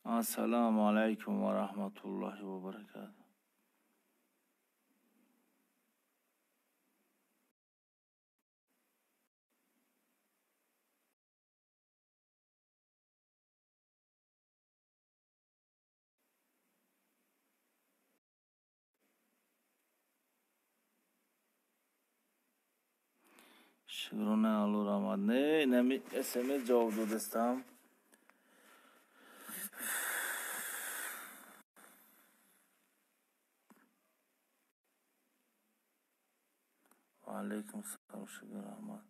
Assalomu alaykum va rahmatullohi va barakatuh. Shigrone alur amad ne nemi SMS javob dodestam. Va alaykum salam Shigron Ahmad.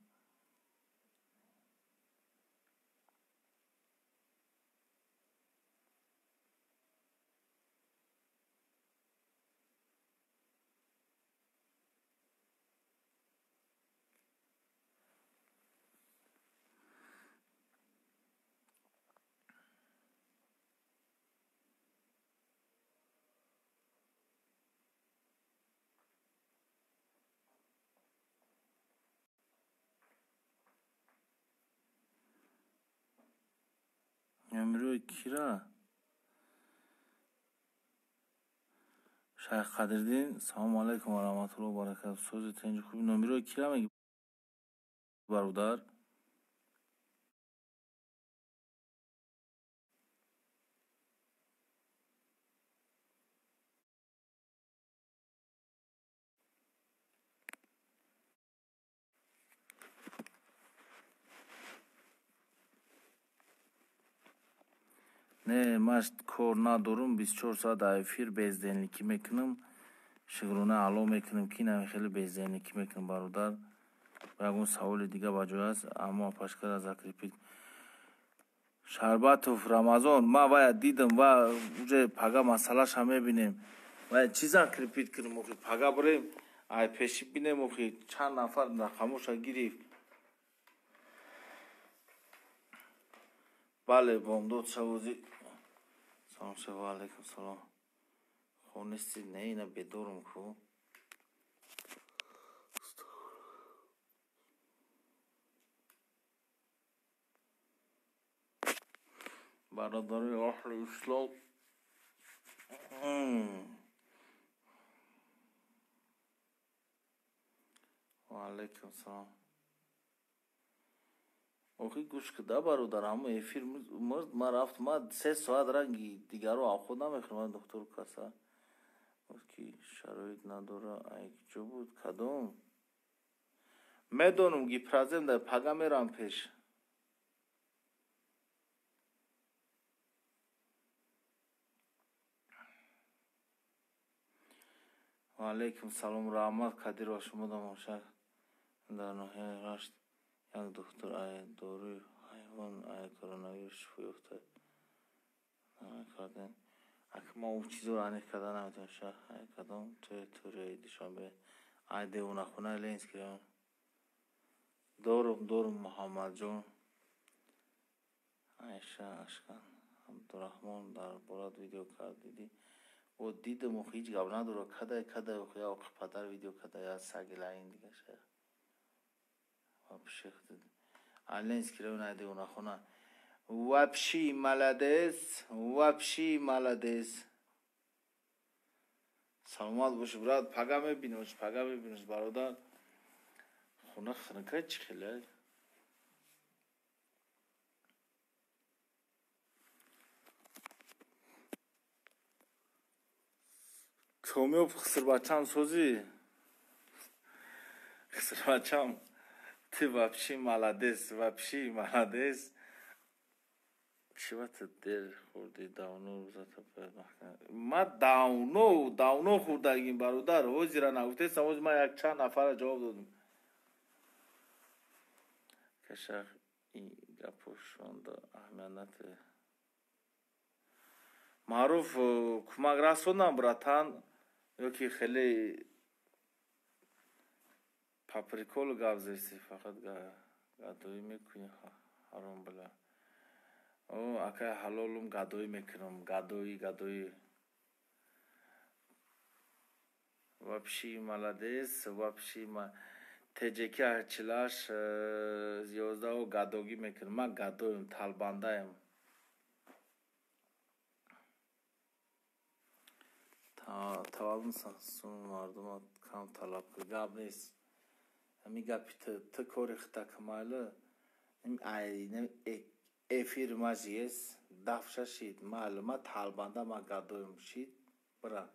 Nomero kira Shayx Qadiriddin. Assalomu alaykum va rahmatullohi va barakatuh. So'zi tenji خوب. Nomero kira megi برادر. Ne mast kor nadorum 24 saat efir bezdenliki mekinim. Shigrone alo mekinim ki nami kheli bezdenliki mekinim برادر. Bagum savoli diga bajoy ast, ammo pashkar zakirpid. Sharbatov Ramazon ma باید دیدم و уже пага масалаш ҳам мебинем. Ва чиза крипит кирим охи пага бурем ай пеши бинем охи чанд нафар рақамоша гирифт. бале бомдод шавози салом шава алейкум салом. хонисти не ина бедорум ку برادری اهل اسلام. و علیکم سلام. اوخی گوش کده برادر همه افیر مرد ما رفت ما 3 ساعت رنگی دیگر رو آخود نمیخورم دکتر کسا اوکی شرایط نداره ای جو بود کدوم میدونم گی پرزم در پگا میرم پیش. و علیکم سلام رحمت کدیر و شما دماشا در نهایه رشت یک دکتر ای دوری حیوان ای کرونا شفای افتاد نمیکردن اگه ما اون چیز رو انیک کردن نمیتونم شد ای کدام توی توری دیشان به ای دیونا خونه لینز کریم دورم محمد جون ایشه اشکن عبدالرحمن در بولاد ویدیو کرد دیدی و دیدم و هیچ گب نداره کده و خیلی پدر ویدیو کده یا سگی لین دیگه شه و بشیخ دیدی لینز کریم ای دیونا خونه вообще молодец. Саломат бош брат, пага мебинемш бародар. Хона ханка чӣ хеле? Комёб хисрбачам сози. Хисрбачам ты вообще молодец. чивата дер хурди давно розата паёд махкам. Ма давно хурдагим бародар. ҳозира нагуфтесам, ҳоз ма як чанд нафара ҷавоб додам. кашах ин гапошонда аҳамиянате маъруф кӯмак расонам братан ёки хеле по приколу гап зести фақат гадоӣ мекунӣ ҳаром била. акай ҳалолум гадоӣ мекунам гадоӣ вообще молодец вообще теҷеки ҳачилаш 11 гадогӣ мекунам. ман гадоим талбандаем. Tavalın sansın marduma kam talab kı gab nes. Ami gapi tı kori khta kamalı. Nem efir maziyes dafşa şid maluma talbanda ma gadoyum şid bıra.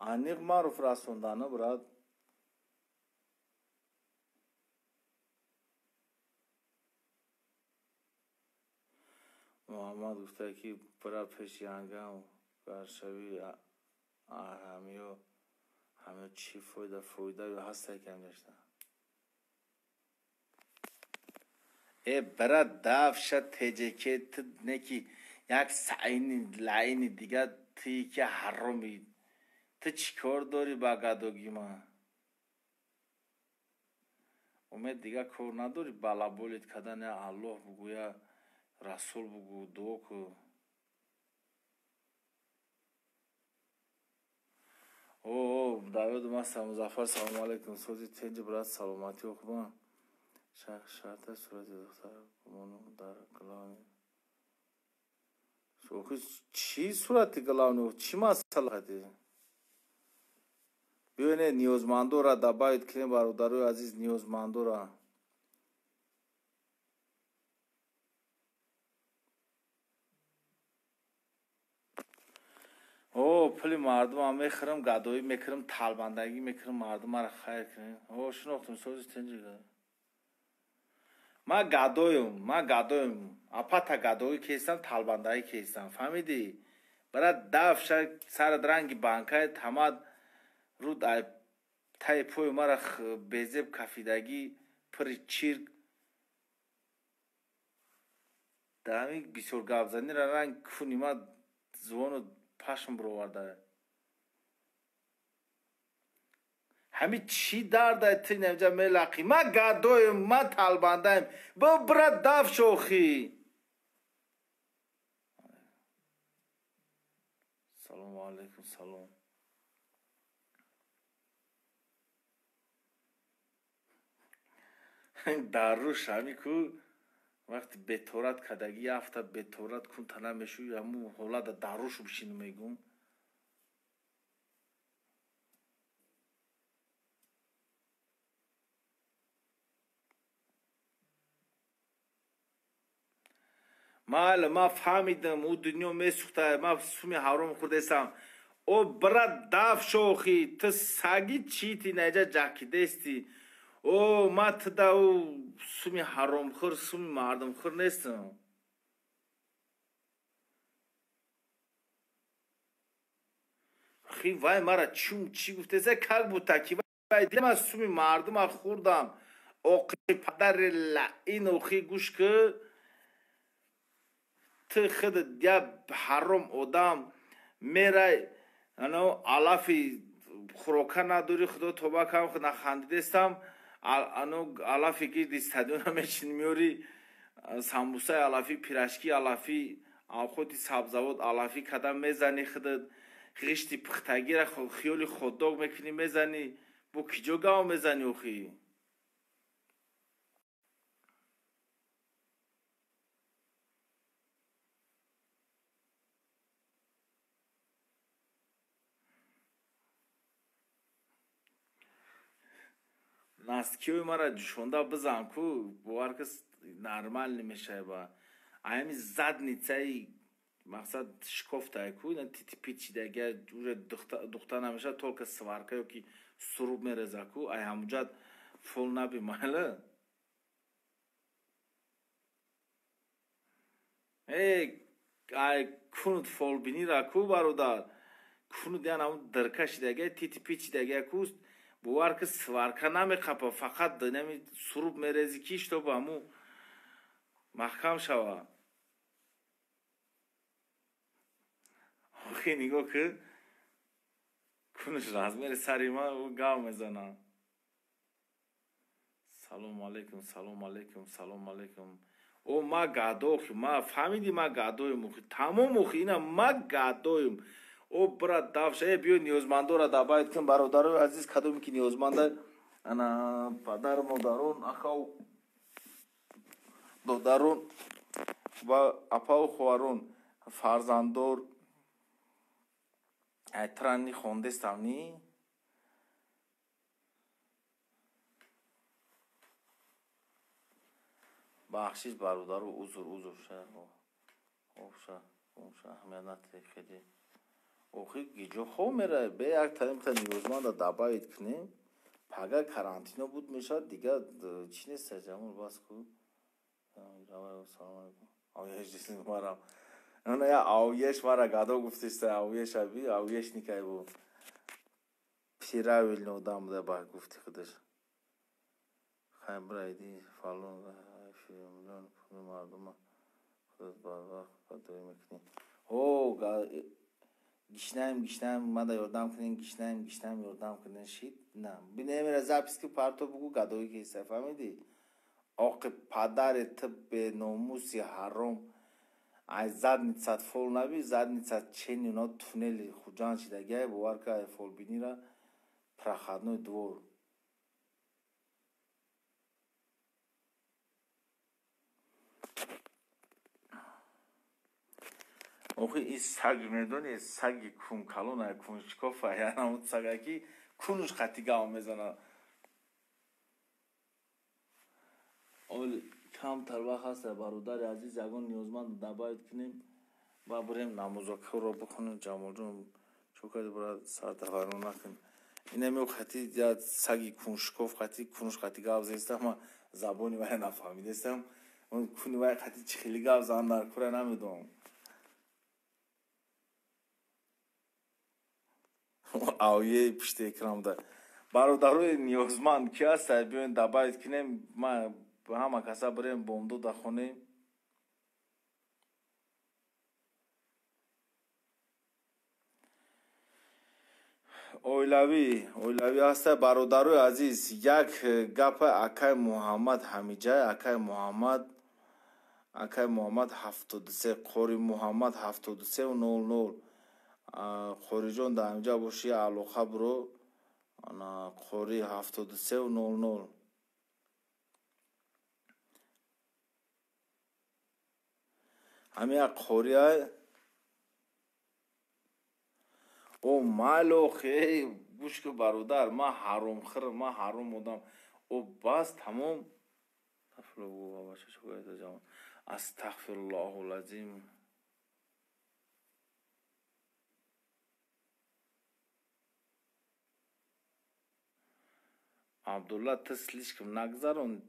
Anıq maruf rasondanı bıra. محمد گفته که برای پیشیانگم برشوی همه چی فایده و هسته کم داشتن برای دفشت تجکت نکی یک سعینی لعینی دیگه تی که حرامی تو چیکار داری با گداگی ما امید دیگه کار نداری بالا بولید کدن الله بگویا رسول بگو دعا کو داود مستم مظفر سلام علیکم سوزی تنج برات سلامتی خوبم شرط صورت دختر منو در کلانی شوخی چی صورت کلانی چی مسئله بیونه نیازمندو را دبایت کنیم برادرای عزیز نیازمندو را پلی مردم هم میخرم گدایی میکرم تالبندگی میکرم مردم را خیر کنیم شناختم سوزی تنجی ما گدایم اپاتا گدایی کیستم تالبندگی کیستم فهمیدی برای دفش سر درنگی بانکای تماد رو تای پوی مرا بیزب کفیدگی پر چیرک دامی بسیار گابزنی را رنگ کنی ما زوانو پاشم برآورده همه چی درده تی نمیجا میلقی ما گدایم ما تالبندایم با برات دف شوخی سلام علیکم سلام در روش همی کو وقتی بطورت کدگی هفته بطورت کن تنه میشوی همون حالت در روش بشینو میگم ما فهمیدم او دنیا میسوخته ما سومی حرام خودستم او برات دف شوخی تو سگی چیتی نجا جاکی دستی ما تدا او سومی حرام خور سومی مردم خور نیستم خیلی وای مرا چی گفته زه کل بود تکی وای دیدم از سومی مردم خوردم اوقی پدر لعین اوقی گوش که تو خود دیا حرام آدم میره علافی خوراکه نداری خدا توبه کنم خود نخندیده استم علافی که دیستادیون همیشین میوری سامبوسای علافی پیراشکی علافی خودی سبزواد علافی کدام میزنی خود خیشتی پختگی را خیالی خودداغ میکنی میزنی بو کجا گاو میزنی اوخی نستکیوی مرا جوشونده بزن کو باور کس نرمال نمیشه با ایمی زد نیچه مقصد شکفته کو نه تیتی پیچی دیگه جور دختر نمیشه طور که سوارکه یا که سروب میرزه کو ای همونجا فول نبی محله ای کنود فول بینی را کو برادر کنود یعنی همون درکش دیگه تیتی پیچی دیگه کوست باور که سوارکه نمیخواه فقط نمی سروب میرزی کیش تو با همون محکم شوه آخی نگاه که کنش راز میره سری ما و گاو میزنه سلام علیکم سلام علیکم سلام علیکم او ما گادوخی ما فهمیدی ما گادویم تمام اوخی اینا ما گادویم او برات دافشه بیو نیوزمندو را دبایت کن برادرای عزیز کدومی که نیوزمنده انا پدر مادران اخو دادران و اپا و خواران فرزندار ترانی خونده استمنی بخشش برادر و عذر شه اوشه اهمیت خیلی اوخی گیجو خو میره به یک تایم تا نیوزمند دبایت کنیم پگه کرانتینا بود میشد دیگه چی نیست جمعون باز کو سلام علیکم آویش دیستی مرم اونه یا آویش مرا گادا گفتیسته آویش ابی آویش نیکای بود پیراویل نودام ده با گفتی خودش خیلی برایدی فالون میلیون پول مردم خود با دوی میکنی او گیشنم مادا یاردام کنین گیشنم یاردام کنین شید نه بینه میره زاپیس که پارتو بگو گادوی که ایسته فهمیدی آقا پدر به ناموسی حرام از زد نیست فول نبی زد نیست چین اونا تونل خوجان شده باور که فول بینی را پرخدنوی دور اوخی این سگ میدونی سگی کون کلونه کونشکوفه یعنی اون سگکی کونش خطی گام میزنه اول کم تر وقت هست برادر عزیز یگان نیازمند دبایت کنیم و بریم نمازاکه رو بخونیم جمال جون چوکای برای سر تفرون نکنیم این همیو خطی یا سگی کونشکوف خطی کونش خطی گام زیسته اما زبانی وای نفهمیده استم اون کونی وای خطی چخیلی گام زن در کوره نمیدونم آویه پشت اکرام ده برادروی نیازمند کی هست بیاین دبایت کنیم ما همه کسا بریم بومدو دخونیم اویلوی هست برادروی عزیز یک گپ اکای محمد همیجای اکای محمد 73 قوری محمد 73 و 00 قوری جون در اینجا باشی علوخه برو قوری 73 و 00 همین قوری های او مالو خیلی بوش که برادر ما حروم بودم او بس تمام استغفر الله العظیم عبدالله تسلیش کم نگذارون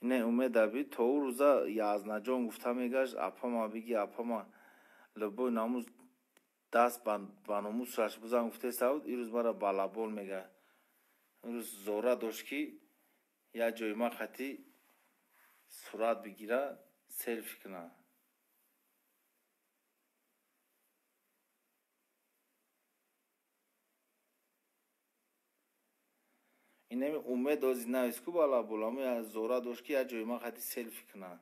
اینه امید ابی تو روزا یازنا جون گفتم میگش اپا ما بگی اپا ما لبو ناموز دست باناموز راش بزن گفته سعود این روز مرا بالابول میگه این روز زوره داشت که یا جای ما خطی صورت بگیره سلفی کنه اینه امید دوزی نویسکو بالابول اما زوره داشت که یا جای ما خطی سلفی کنه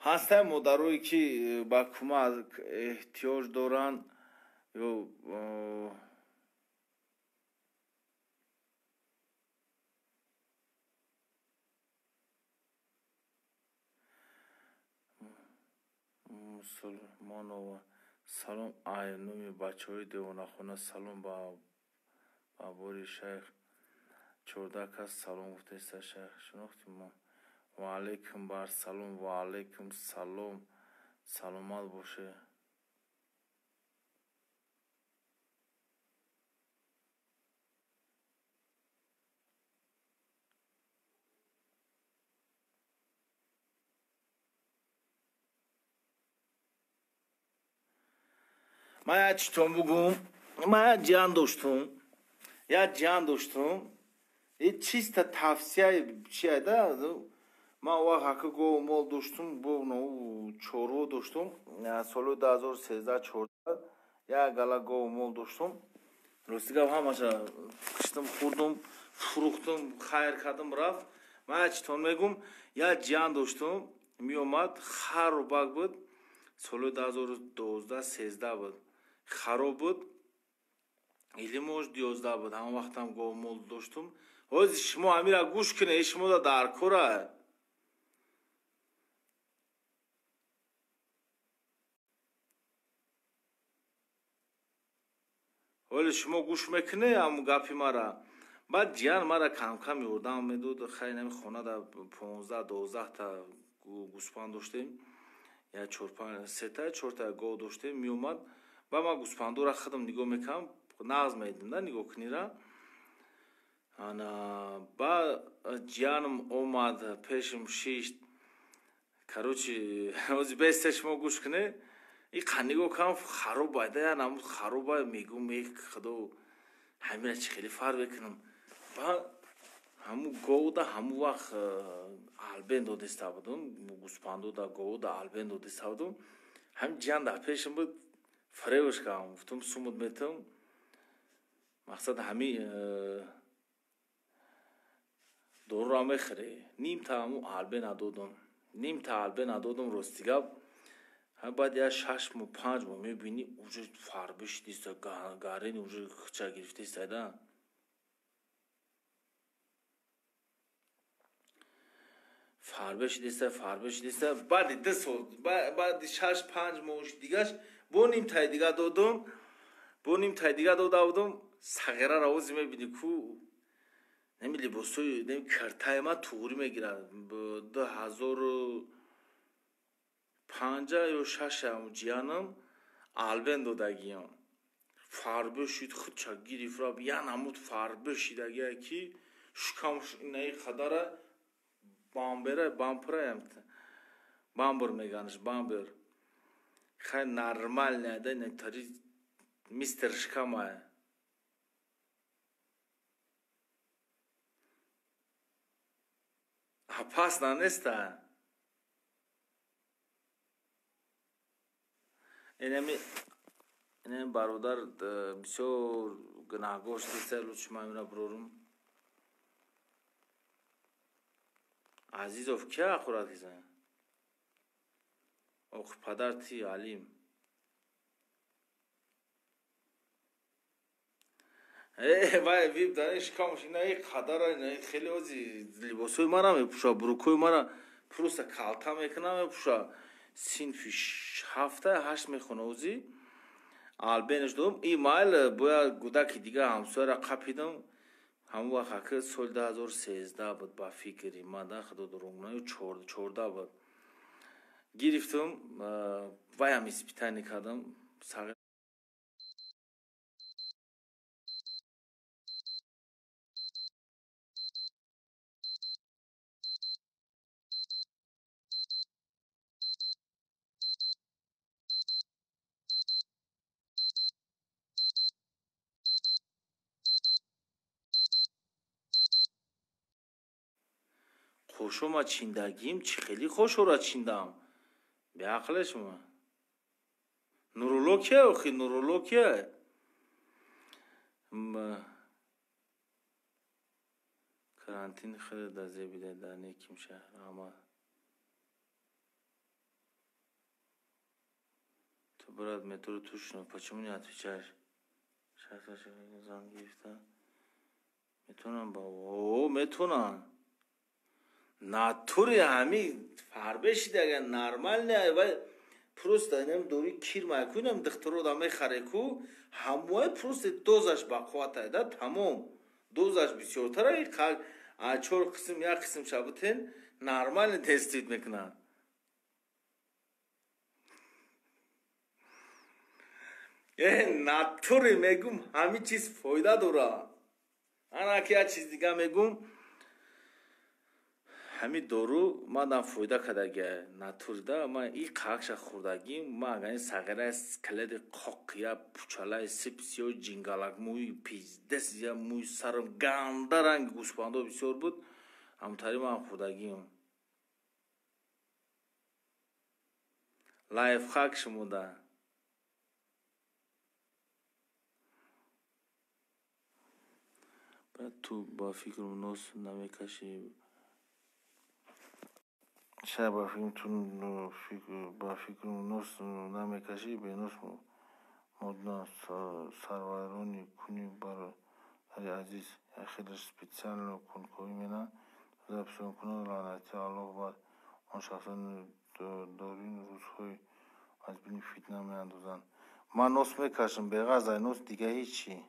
هسته مادروی که با کمک احتیاج دارن یا مسلمان و سلام آینومی بچه های دیوانه خونه سلام با بابوری شیخ چردک هست سلام گفته است شیخ شناختیم ما و علیکم بر سلام و علیکم سلام سلامت باشه من چطور بگم من جان داشتم یه چیز تا تفسیه چیه ده من وقت گو مال داشتم با نو چورو داشتم سال 2013 14 یا گلا گو مال داشتم راستی گفتم همش کشتم خوردم فروختم خیر کردم رفت من چطور میگم یا جان داشتم میومد خراب بود سال 2012 13 بود خراب بود или может 12 بود همون وقت هم گو مال داشتم حاضر شما امیرا گوش کنه شما در کره ولی شما گوش میکنه هم گپی مرا بعد جان مرا کم کم یوردم میدود خیلی نمی خونه دا 15 12 تا گوسپند داشتیم یا 4 5 3 تا 4 تا گو داشتیم میومد با ما گوسپندو را خودم نگاه میکنم ناز میدم دا نگاه کنی را انا با جانم اومد پیشم شیشت короче روز بیست شما گوش کنه این خانیگو کام خراب باید یا نمود خراب باید میگم یک خدا همین چه خیلی فرق بکنم با همو گو دا همو وقت آلبن دو دستا بودم گوسپاندو دا گو دا آلبن دو دستا بودم هم جان دا پیشم بود فریوش کام گفتم سومد میتم مقصد همی دور را میخره نیم تا همو آلبن ادودم نیم تا آلبن ادودم رستیگا بعد یا 6 مو 5 مو میبینی اونجا فربش دیستا گارین اونجا خچا گرفته ایستاده فربش دیستا بعد دست بعد 6 5 موش دیگهش با نیم تای دیگه دادم بودم سغیره راوزی میبینی کو نمی لباسوی نمی کرتای ما توری میگیره 2050 یا 6 هم جیانم آلبن دادگیم فربه شید خود چگیری فراب یا نمود فربه شیدگیه کی شکم اینه خداره بامپره بامبر میگنش بامبر خیلی نرمال نیده نکتاری میستر شکمه پس نانسته اینه برادر بسیار گناهگوش دیسته لوچ مایمونه برورم عزیزوف که اخورات ایزن اوخ پدر تی علیم وای ویب دانش کامش اینه خدار اینه خیلی وزی لباسوی مرا میپوشا بروکوی مرا پروسا کالتا میکنه میپوشا سینفی 7 8 میخونه وزی آلبنش دوم ای مایل باید گوداکی دیگه همسوی را قپیدم همون وقت که سال 2013 بود با فکری من دا خدا درونگنای 14 بود گرفتم وای هم اسپیتانی کردم خوشم چیندگیم چی خیلی خوش را چیندم به عقلش ما نورولوکیه اخی نورولوکیه карантин خیلی دازه بیده در نیکیم شهر اما تو براد مترو توش نو почему не отвечаешь сейчас я زنگ گرفتم میتونم بابا میتونم ناتوری همی فربشی دیگه نرمال نه و پروست اینم دوری کیر میکنم دکتر رو میخره کو هموای پروست دوزش بقوت ایده تمام دوزش بسیارتره این چور قسم یا قسم شبتین نرمال تستید میکنن ناتوری میگم همین چیز فایده داره انا که چیز دیگه میگم همین دورو ما دام فایده کردگه ناتوری ما این قاقش خوردگیم ما اگر سگره کلید قاقیا پوچالای سپسیو جنگالک موی پیزدس یا موی سرم گنده رنگ گوسپانده بسیار بود همونطوری ما خوردگیم лайфхак шумода. تو با فکر و نوس نمیکشی شاید با فکر و نوس نمیکشی به نوس مدنا سرورونی کنی برای عزیز خیلی специально کنکوی مینا زبسون کنه لعنتی الله بر آن شخصان دارین روزهای از بینی فتنه می اندازن. من نوس میکشم به غیر از نوس دیگه هیچی.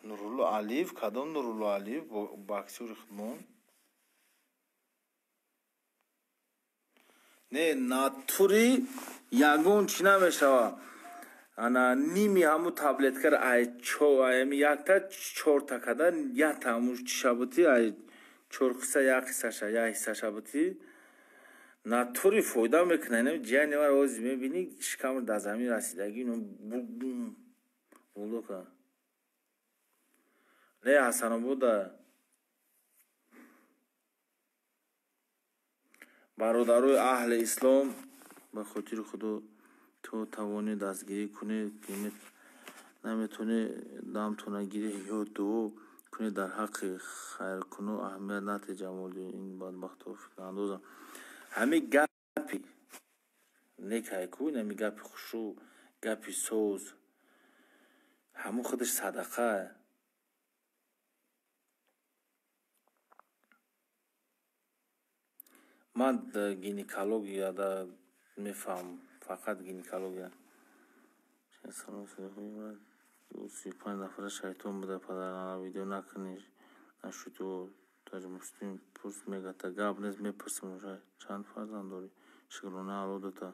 Нурулло Алиев, кадом Нурулло Алиев боксёри худмон? Не, натури ягон чи намешава. Ана ними ҳаму таблеткар ай чо ами якта чорта када якта ҳаму чишабути ай чорқиса як қисаша як ҳиссаша бути натури фоида мекуна. Инам ҷияни мара ози мебини шикамр дар замин расидаги ину булдока. Не ҳасанобода бародарои аҳли ислом ба хотири худо то тавони дастгирӣ кунед ки наметони дамтона гирӣ ё дуо кунед дар ҳаққи хайркуну аҳамият нате ҷамоли ин бадбахтҳо фикрандоза ҳамин гапи некайку ҳамин гапи хушу гапи соз ҳамун худаш садақа. من گینکولوژیا دا میفهم فقط گینکولوژیا 35 نفر شیطان بوده پدرانه ویدیو نکنی نشد و تاج مسلم پرس میگه تا گاب نیست میپرسیم چند فرزند داری شکرونه آلوده تا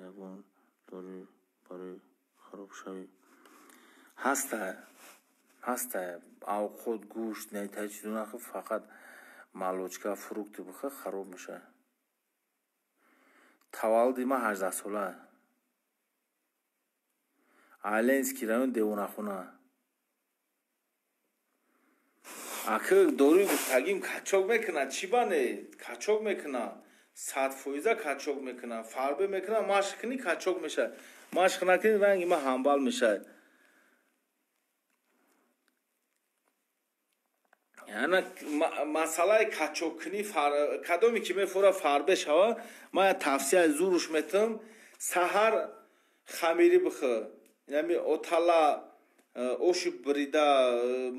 یکون داری برای خراب شوی هسته او خود گوشت نیتای چیزو نخواه فقط малочка фрукти бихӯ хароб мешавад. таваллуди ман 18 сола айленский район девонахона ака дори тагим качок мекуна чӣ бане качок мекуна 100% качок мекуна фарбе мекуна машқ кунӣ качок мешавад машқ накунӣ ранги ма ҳамбал мешавад. яна масъалаи качокунӣ кадоме ки мефора фарбе шава ман тавсия зуруш метам саҳар хамирӣ бихӯ яъне отала оши брида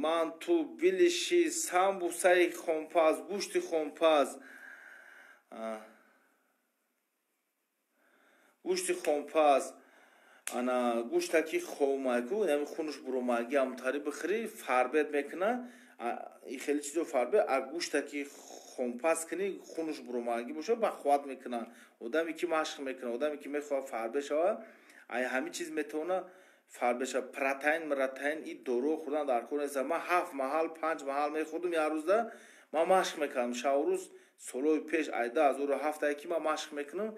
манту билиши самбусаи хонпаз гӯшти хонпаз ана гӯштаки хомаку яъне хунуш буромаги амтари бихӯри фарбет мекуна ин хеле чизо фарбе а гӯштаки хонпаз кунӣ хунуш буромаги боша бахват мекуна одаме ки машқ мекуна одаме ки мехоҳад фарбе шава ай ҳамин чиз метавона фарбе шава протеин и доруо хӯрдан дар кор нест. ман 7 маҳал 5 маҳал мехӯрдум як рӯзда ман машқ мекардам шабу рӯз солҳои пеш ай 2007 ки ман машқ мекунам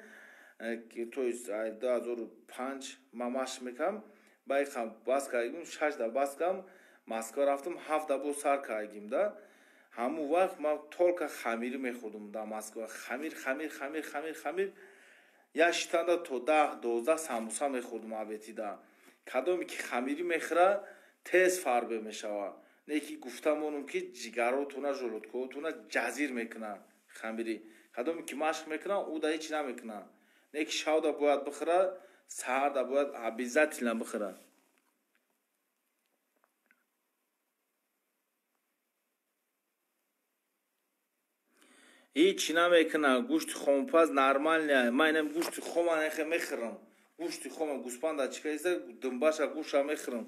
то есть ай 2005 ман машқ мекардам байқам бас кардам 6 да бас кардам Москва рафтам 7 да боз сар кардим да ҳамун вақт ман толка хамирӣ мехӯрдум да Москва хамир як шитанда то 10-12 самбуса мехӯрдум абети да кадоме ки хамирӣ мехӯра тез фарбе мешава не ки гуфтамонум ки ҷигаротуна жолудкоотуна ҷазир мекуна хамирӣ кадоме ки машқ мекуна ӯ да ҳеч намекуна не ки шавда бояд бихӯра саҳар да бояд обязательно бихӯра. ҳеҷ намекуна гӯшти хомпаз нормальне ман инам гӯшти хома мехӯрам гӯшти хома гӯспанда чикаиста думбаша гӯша мехӯрам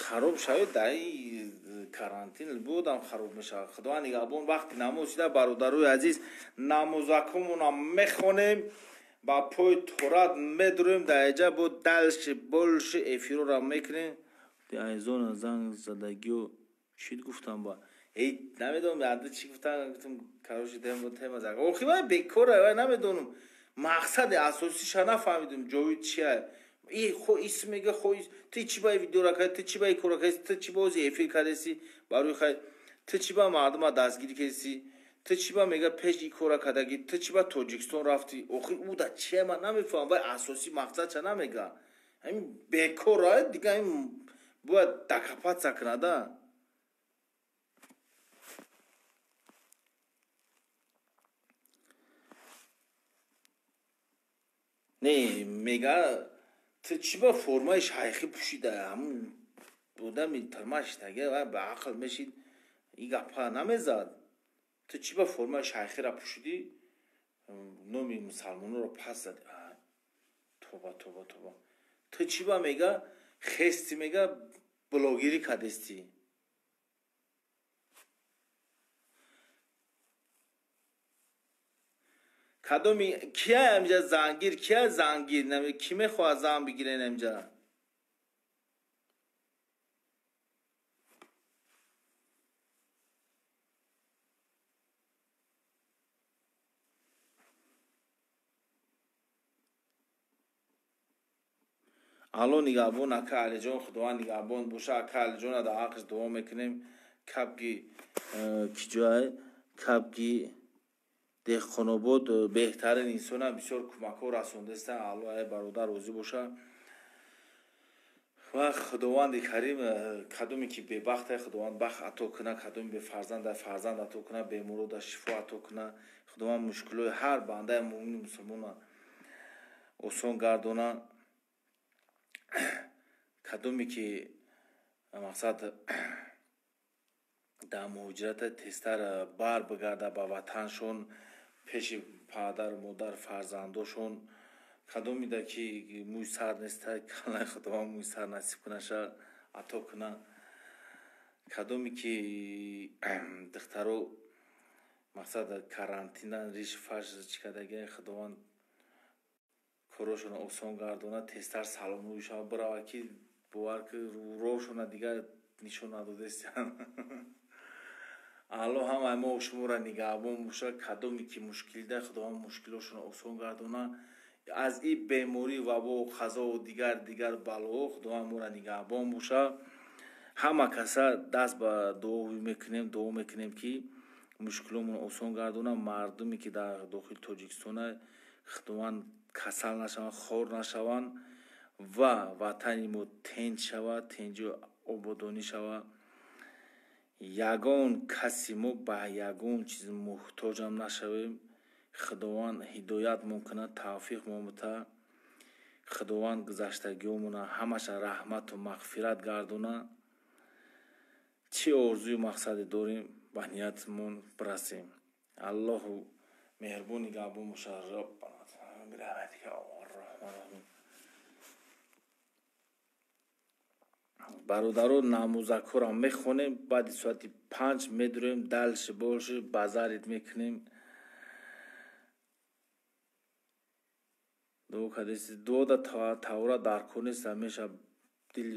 хароб шавед дар ин карантин будам хароб мешавад худоа нигаҳбон вақти намоз шуда бародарои азиз намозакумонам мехонем ба пои торат медурем дар эҷа бо дальше больше эфирора мекунем айзона занг задагио чӣ гуфтам ба намедонам яда чӣ гуфтам кароши тема зак охи вай бекора вай намедонам мақсади асосиша нафаҳмидам ҷовид чия ис мега ти чӣ ба видеора кардӣ ти чӣ ба кора кардӣ ти чӣ бози эфир кардеси барои хай ти чӣ ба мардума дастгирӣ кардеси ти чӣ ба мега пеш и кора кардаги ти чӣ ба тоҷикистон рафтӣ охир уда чия ман намефаҳмам вай асосӣ мақсадша намега ҳамин бекора дига бояд докопаться кунада не мега ти чӣ ба формаи шайхӣ пӯшида ҳамун одами тармашитага вай ба ақл мешид и гапа намезад ти чӣ ба формаи шайхира пӯшидӣ номи мусалмонро пас зади тоба ти чӣ ба мега хести мега блогерӣ кардестӣ кадоми кия амҷа зангир кия зангир ки мехоҳад зан бигирен амҷа алло нигаҳбон ака алиҷон худованд нигаҳбон боша ака алиҷона дар ҳаққаш дуо мекунем кабги киҷоай кабги деҳқонобод беҳтарин инсона бисёр кӯмакҳо расондастан алло ай бародар розӣ боша ва худованди карим кадоме ки бебахта худованд бахт ато куна кадоме бефарзанда фарзанд ато куна бемурода шифо ато куна худованд мушкилои ҳар бандаи муъмини мусулмона осон гардона кадоме ки мақсад дар муҳоҷирата тезтар бар бигарда ба ватаншон пеши падару модар фарзандошон кадомида ки муйсар неста калаи худованд муйсар насиб кунаша ато куна кадоме ки духтаро мақсад карантина риш фарш чӣ кадаги худованд корошона осон гардона тезтар саломрӯӣ шава бирава ки бовар ки роҳшона дигар нишон надодастиан алло ҳамаи мо шуморо нигаҳбон боша кадоме ки мушкилида худованд мушкилошона осон гардона аз ин беморӣ вабо қазову дигар балоҳо худованд моро нигаҳбон боша ҳама каса даст ба дуо мекунем ки мушкиломон осон гардона мардуме ки дар дохили тоҷикистона худованд касал нашаванд хор нашаванд ва ватани мо тинҷ шавад тинҷу ободонӣ шавад ягон каси мо ба ягон чиз муҳтоҷам нашавем худованд ҳидоятмон кунад тавфиқмон бита худованд гузаштагиҳомона ҳамаша раҳмату мағфират гардона чӣ орзуи мақсаде дорем ба ниятмон бирасем аллоҳу меҳрубон нигаҳбон бошад бародаро намозакҳоро мехонем баъди соати 5 медурем далши боши базарит мекунем дуо кадеси дуода тавра дар конеста меша дили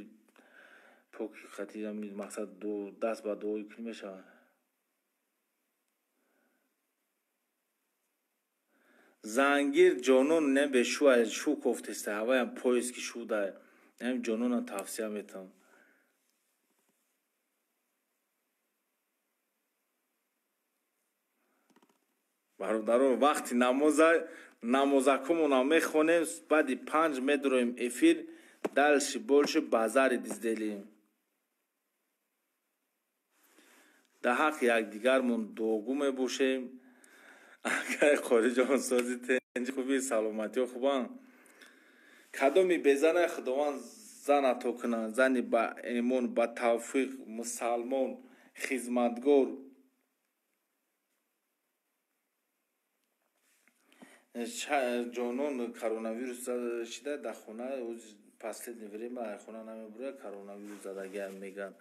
поки хати мақсад даст ба дуои кун мешавад зангир ҷонон небе шу кофтеста ҳаваям поески шуда нем ҷонона тавсия метам бародарон вақти намозакумона мехонем баъди 5 медуроем эфир далши больше базари дизделим дар ҳаққи якдигармон дуогӯ мебошем агар хориҷонсози тенҷи хуби саломатиё хубан кадоми безана худованд зан ато кунад зани ба эмон ба тавфиқ мусалмон хизматгор ҷонон коронавирус шида дар хона последнее время хона намебурад коронавирус задаги меган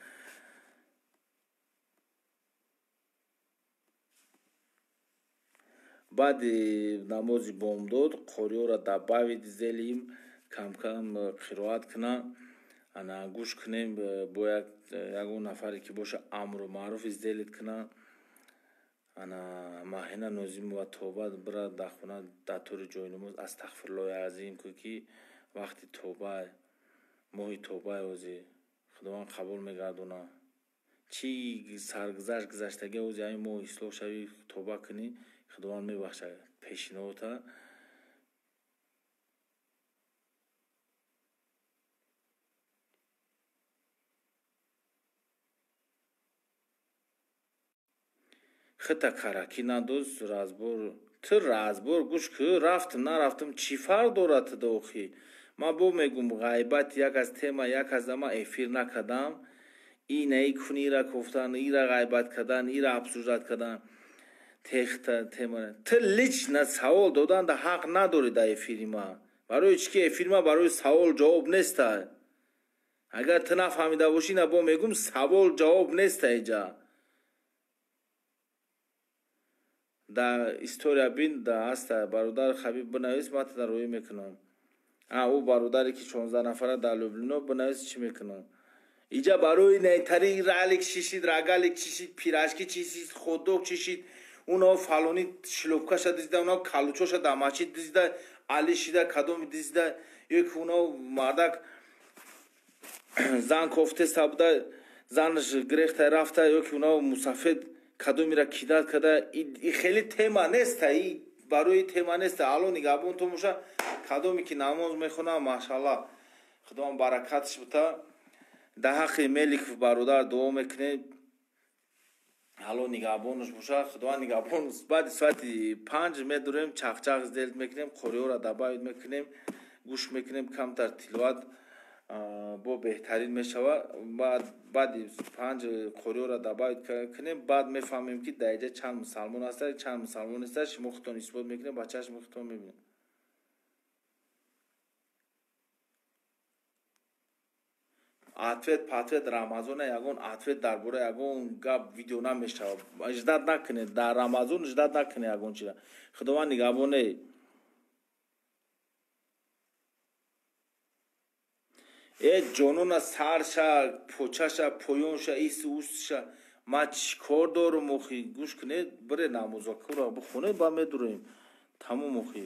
баъди намози бомдод қориёро дар бави дизелим камкам қироат кунам ана гӯш кунем, бояд ягон нафаре ки боша амру маъруф изделид кунад. ана маҳина нозимова тоба бира дар хона дар тӯри ҷойнамоз астағфирллоҳи азим кӯ ки вақти тоба моҳи тобаи ӯзи худованд қабул мегардона. чӣ саргузашт гузаштагӣ ӯзи ҳамин моҳ ислоҳ шавӣ, тоба кунӣ, худованд мебахшад пешинота. хита каракӣ надоз разбор ту разбор гӯш кӯ рафтам нарафтам чӣ фарқ дорад туда охӣ. ман бо мегум ғайбат як аз тема як аз ама эфир накардам. инаи куни ира гуфтан, ира ғайбат кардан, ира обсуждат кардан. техта тема ту лично савол додан да ҳақ надорӣ дар эфири ман. барои чӣ ки эфири ман барои савол ҷавоб неста. агар ту нафаҳмида бошӣ ина бо мегум савол ҷавоб неста. иҷа дар история бин да аста бародар хабиб бинавис, ман туда рӯӣ мекунам. ӯ бародаре ки 16 нафара дар Люблино бинавис чӣ мекунам. иҷа барои найтари ралик чишид, рагалик чишид, пирашки чишид, ходдог чишид, уно фалони шлӯпкаша дизида, уно калучоша дар масҷид дизида, али шида кадоми дизида, ё ки уно мардак зан кофтеста буда, занаш грехта рафта, ё ки уно мусафед кадомира кидат када. и хеле тема неста, и барои тема неста. алло нигаҳбон томоша кадоме ки намоз мехона, машаллаҳ худованд баракатш бита. дар ҳаққи Меликов бародар дуо мекунем, алло нигаҳбонаш боша, худованд нигаҳбон. баъди соати 5 медурем, чахчах сдел мекунем, қориҳоро дабавид мекунем, гӯш мекунем, камтар тиловат бо беҳтарин мешавад. баъди 5 қориҳоро дабавид кунем, баъд мефаҳмем ки дар иҷа чанд мусалмон ҳастад, чанд мусалмон нестад. шумо худтон исбот мекунем, ба чашми худтон мебинем. ответ патвет рамазона ягон ответ дар бораи ягон гап видео намешавад. иҷдат накунед дар рамазон, иҷдат накунед ягон чиза. худованд нигаҳбоне. ҷонона сарша, почаша, поёнша, ису устша, ман чӣ кор дорум охӣ. гӯш кунед, бире намозакура бихонед, ба медурем. тамом охӣ.